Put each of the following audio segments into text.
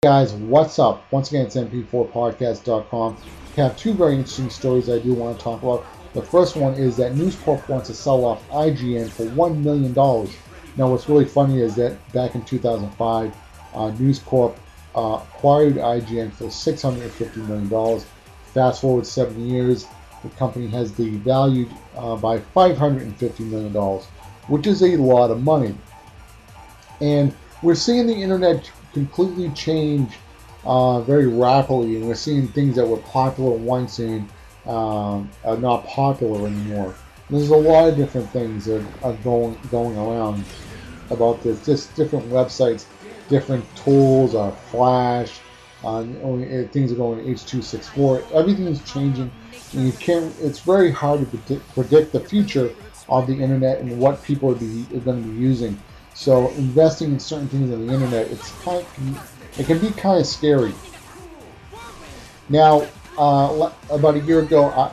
Guys, what's up? Once again, it's mp4podcast.com. I have two very interesting stories I do want to talk about. The first one is that News Corp wants to sell off IGN for $1 million. Now, what's really funny is that back in 2005, News Corp acquired IGN for $650 million. Fast forward 7 years, the company has been valued by $550 million, which is a lot of money. And we're seeing the internet completely change very rapidly, and we're seeing things that were popular once and are not popular anymore. And there's a lot of different things that are going around about this. Just different websites, different tools, Flash, things are going to H.264. Everything is changing, and you can't. It's very hard to predict the future of the internet and what people are going to be using. So investing in certain things on the internet, it can be kind of scary. Now, about a year ago,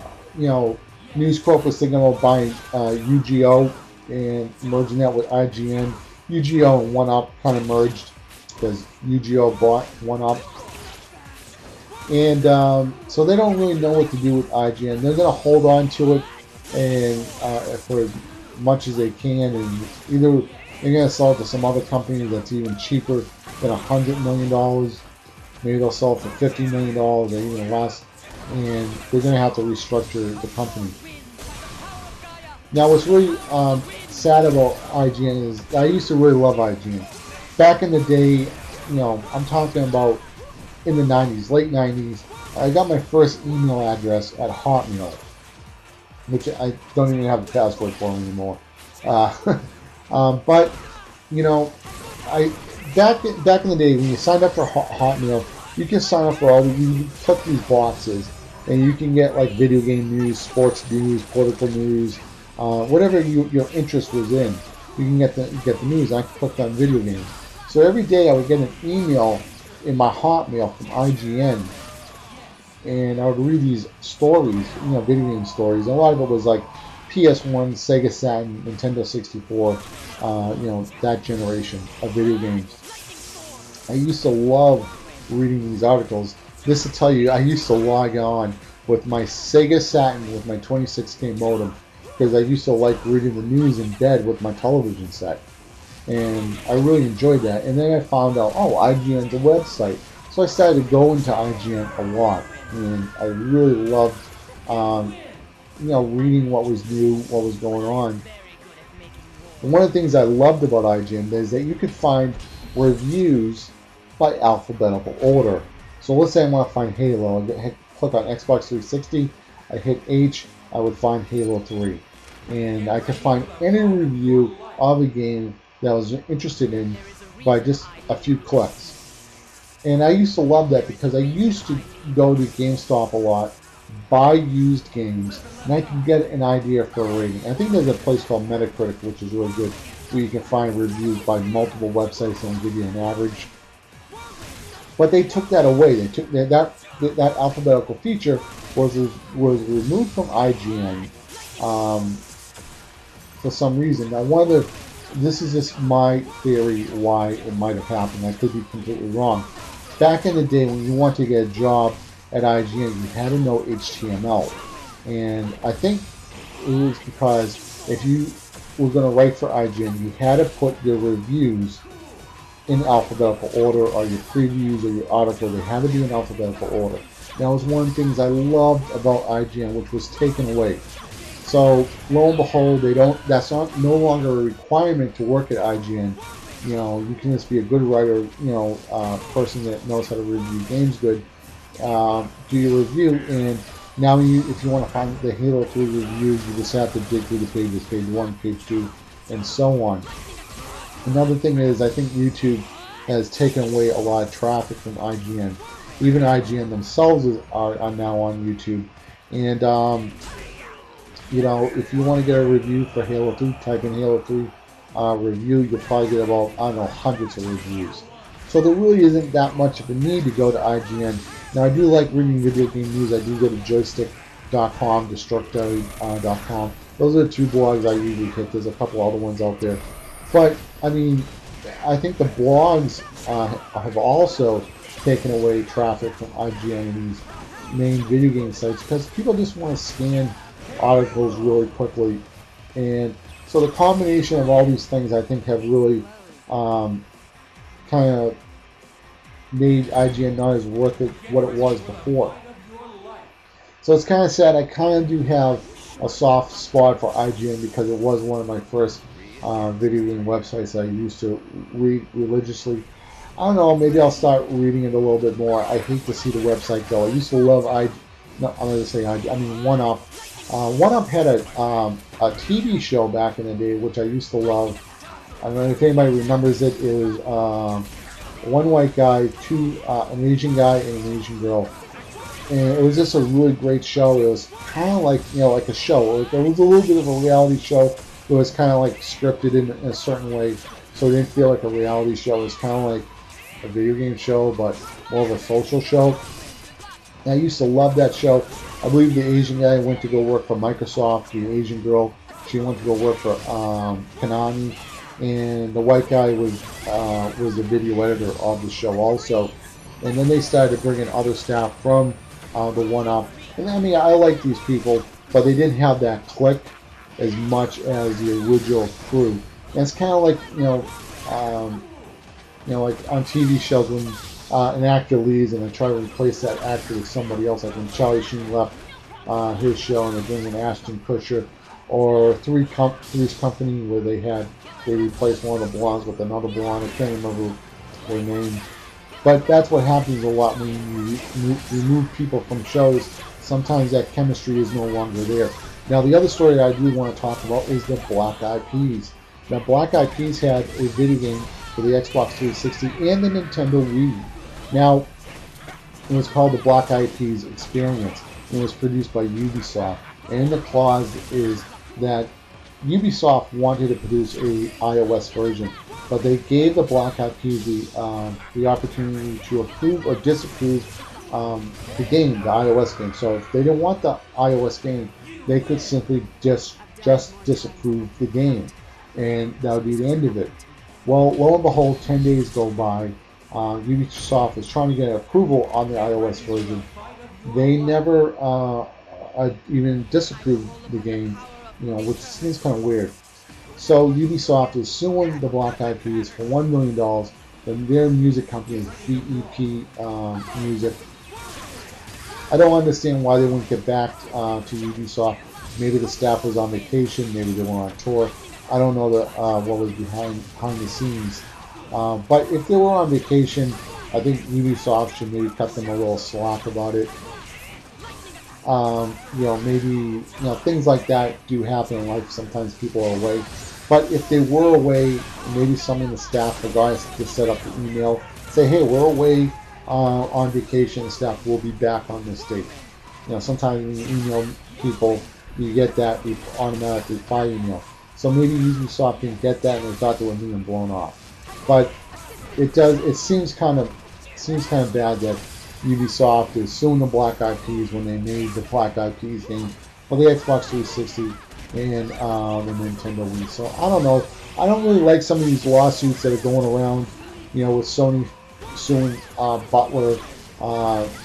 News Corp was thinking about buying UGO and merging that with IGN. UGO and 1UP kind of merged because UGO bought 1UP. And so they don't really know what to do with IGN. They're going to hold on to it and for as much as they can, and either they're going to sell it to some other company that's even cheaper than $100 million. Maybe they'll sell it for $50 million or even less. And they're going to have to restructure the company. Now, what's really sad about IGN is I used to really love IGN. Back in the day, I'm talking about in the 90s, late 90s, I got my first email address at Hotmail, which I don't even have the password for anymore. But I back in the day when you signed up for Hotmail, you can sign up for you click these boxes, and you can get like video game news, sports news, political news, whatever your interest was in. You can get the news. I clicked on video games, so every day I would get an email in my Hotmail from IGN, and I would read these stories, video game stories. And a lot of it was like PS1, Sega Saturn, Nintendo 64, that generation of video games. I used to love reading these articles. This to tell you, I used to log on with my Sega Saturn with my 26K modem because I used to like reading the news in bed with my television set. And I really enjoyed that. And then I found out, IGN's a website. So I started to go into IGN a lot. And I really loved reading what was new, what was going on. And one of the things I loved about IGN is that you could find reviews by alphabetical order. So let's say I want to find Halo. I click on Xbox 360, I hit H, I would find Halo 3. And I could find any review of a game that I was interested in by just a few clicks. And I used to love that because I used to go to GameStop a lot, buy used games, and I can get an idea for a rating. I think there's a place called Metacritic, which is really good, where you can find reviews by multiple websites and give you an average. But they took that away. They took that alphabetical feature was removed from IGN for some reason. Now, this is just my theory why it might have happened. I could be completely wrong. Back in the day, when you wanted to get a job at IGN, you had to know HTML, and I think it was because if you were going to write for IGN, you had to put your reviews in alphabetical order, or your previews or your article. They had to be in alphabetical order. That was one of the things I loved about IGN, which was taken away. So lo and behold, that's no longer a requirement to work at IGN. You can just be a good writer, person that knows how to review games good. Do your review, and now if you want to find the Halo 3 review, you just have to dig through the pages, page 1, page 2, and so on. Another thing is, I think YouTube has taken away a lot of traffic from IGN. Even IGN themselves are now on YouTube. And, if you want to get a review for Halo 3, type in Halo 3 review, you'll probably get about, hundreds of reviews. So there really isn't that much of a need to go to IGN. Now, I do like reading video game news. I do go to joystick.com, destructo.com. Those are the two blogs I usually hit. There's a couple other ones out there. But, I think the blogs have also taken away traffic from IGN and these main video game sites because people just want to scan articles really quickly. And so the combination of all these things, I think, have really kind of made IGN not as worth it what it was before. So it's kind of sad. I kind of do have a soft spot for IGN because it was one of my first video game websites I used to read religiously. I don't know, maybe I'll start reading it a little bit more. I hate to see the website go. I used to love One Up. One Up had a TV show back in the day, which I used to love. I don't know if anybody remembers it. It was one white guy, an Asian guy, and an Asian girl. And it was just a really great show. It was kind of like, like a show. It was a little bit of a reality show. It was kind of like scripted in a certain way, so it didn't feel like a reality show. It was kind of like a video game show, but more of a social show. And I used to love that show. I believe the Asian guy went to go work for Microsoft. The Asian girl, she went to go work for Konami. And the white guy was the video editor of the show also. And then they started bringing other staff from the One Up. And I mean, I like these people, but they didn't have that click as much as the original crew. And it's kind of like like on TV shows when an actor leaves and they try to replace that actor with somebody else. Like when Charlie Sheen left his show and they bring in Ashton Kutcher, or Three's Company where they replaced one of the blondes with another blonde. I can't remember their name. But that's what happens a lot when you remove people from shows. Sometimes that chemistry is no longer there. Now, the other story I do want to talk about is the Black Eyed Peas. Now, Black Eyed Peas had a video game for the Xbox 360 and the Nintendo Wii. Now, it was called the Black Eyed Peas Experience. It was produced by Ubisoft. And in the clause is that Ubisoft wanted to produce a iOS version, but they gave the Black Eyed Peas the opportunity to approve or disapprove the game, the iOS game. So if they didn't want the iOS game, they could simply just disapprove the game, and that would be the end of it. Well, lo and behold, 10 days go by. Ubisoft is trying to get approval on the iOS version. They never even disapproved the game, which seems kind of weird. So Ubisoft is suing the Black Eyed Peas for $1 million. And their music company is BEP Music. I don't understand why they wouldn't get back to Ubisoft. Maybe the staff was on vacation. Maybe they were on tour. I don't know what was behind the scenes. But if they were on vacation, I think Ubisoft should maybe cut them a little slack about it. Maybe things like that do happen in life. Sometimes people are away. But if they were away, maybe some of the staff, the guys to set up the email, say, hey, we're away on vacation. The staff will be back on this date. Sometimes when you email people, you get that automatic reply email. So maybe Ubisoft didn't get that and they thought they were being blown off. But it seems kind of bad that Ubisoft is suing the Black Eyed Peas when they made the Black Eyed Peas game for the Xbox 360 and the Nintendo Wii. So I don't know. I don't really like some of these lawsuits that are going around, with Sony suing Butler.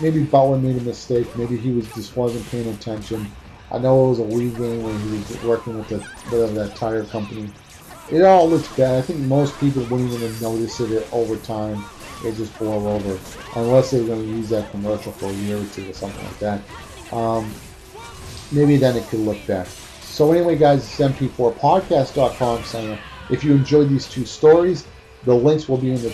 Maybe Butler made a mistake. Maybe he just wasn't paying attention. I know it was a Wii game when he was working with that tire company. It all looks bad. I think most people wouldn't even notice it over time. It just blow over, unless they're going to use that commercial for a year or two or something like that. Maybe then it could look bad. So anyway, guys, it's mp4podcast.com signing up. If you enjoyed these two stories, the links will be in the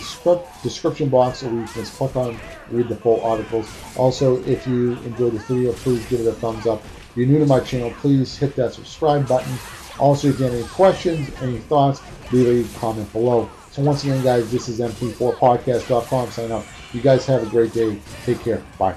description box, or you can just click on, read the full articles. Also, if you enjoyed this video, please give it a thumbs up. If you're new to my channel, please hit that subscribe button. Also, if you have any questions, any thoughts, leave a comment below. So once again, guys, this is mp4podcast.com signing up. You guys have a great day. Take care. Bye.